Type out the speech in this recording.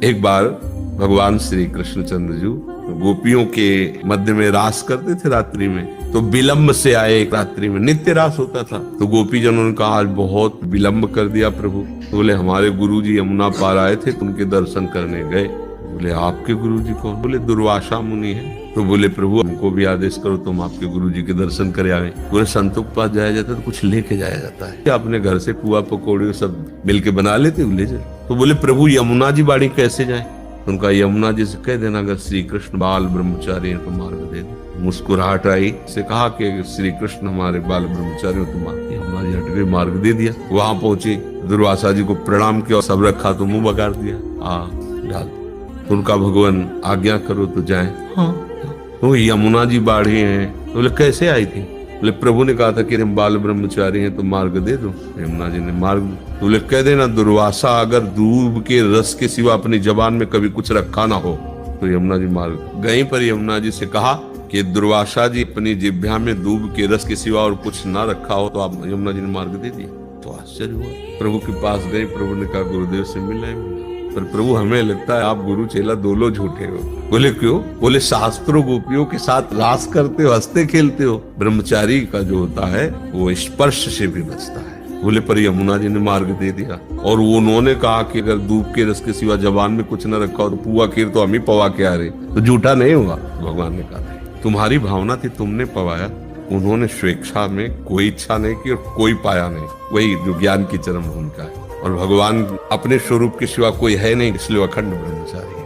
एक बार भगवान श्री कृष्णचंद्र जी गोपियों के मध्य में रास करते थे रात्रि में, तो विलंब से आए। एक रात्रि में नित्य रास होता था, तो गोपी जनों ने कहा आज बहुत विलंब कर दिया प्रभु। तो बोले हमारे गुरुजी यमुना पार आए थे, तुमके दर्शन करने गए। बोले आपके गुरुजी कौन? बोले दुर्वासा मुनि है। तो बोले प्रभु हमको भी आदेश करो, तुम आपके गुरुजी के दर्शन करे आए। बोले संतों के पास जाया जाता है तो कुछ लेके जाया जाता है, अपने घर से पुआ पकौड़े सब मिलके बना लेते ले जाए। तो बोले प्रभु यमुना जी बाड़ी कैसे जाए? उनका यमुना जी से कह देना अगर श्री कृष्ण बाल ब्रह्मचारी हैं तो मार्ग दे दो। मुस्कुराहट आई से कहा कि श्री कृष्ण हमारे बाल ब्रह्मचारी हो तो मार्ग। यमुना जी हट गए, मार्ग दे दिया। वहां पहुंचे, दुर्वासा जी को प्रणाम किया, सब रखा तो मुंह बगाड़ दिया, डाल। उनका भगवान आज्ञा करो तो जाए। हाँ तो यमुना जी बाढ़ी हैं। तो बोले कैसे आई थी? बोले प्रभु ने कहा था कि हम बाल ब्रह्मचारी हैं तो मार्ग दे दो। यमुना जी ने मार्ग। तो बोले कह देना दुर्वासा अगर दूब के रस के सिवा अपनी जबान में कभी कुछ रखा ना हो तो यमुना जी मार्ग गई। पर यमुना जी से कहा कि दुर्वासा जी अपनी जिह्वा में दूब के रस के सिवा और कुछ ना रखा हो तो आप यमुना जी ने मार्ग दे दिया। तो आश्चर्य हुआ, प्रभु के पास गए। प्रभु ने कहा गुरुदेव से मिला है। पर प्रभु हमें लगता है आप गुरु चेला दोनों झूठे हो। बोले क्यों? बोले शास्त्रों गोपियों के साथ रास करते हो, हंसते खेलते हो। ब्रह्मचारी का जो होता है वो स्पर्श से भी बचता है। बोले पर यमुना जी ने मार्ग दे दिया। और उन्होंने कहा कि अगर दूध के रस के सिवा जबान में कुछ न रखा हो तो पुआ खीर तो हम ही पवा के आ रहे, तो झूठा नहीं हुआ। भगवान ने कहा तुम्हारी भावना थी, तुमने पवाया। उन्होंने स्वेच्छा में कोई इच्छा नहीं की और कोई पाया नहीं। वही जो ज्ञान की चरम भूमिका है। और भगवान अपने स्वरूप के सिवा कोई है नहीं, इसलिए अखंड ब्रह्मचारी है।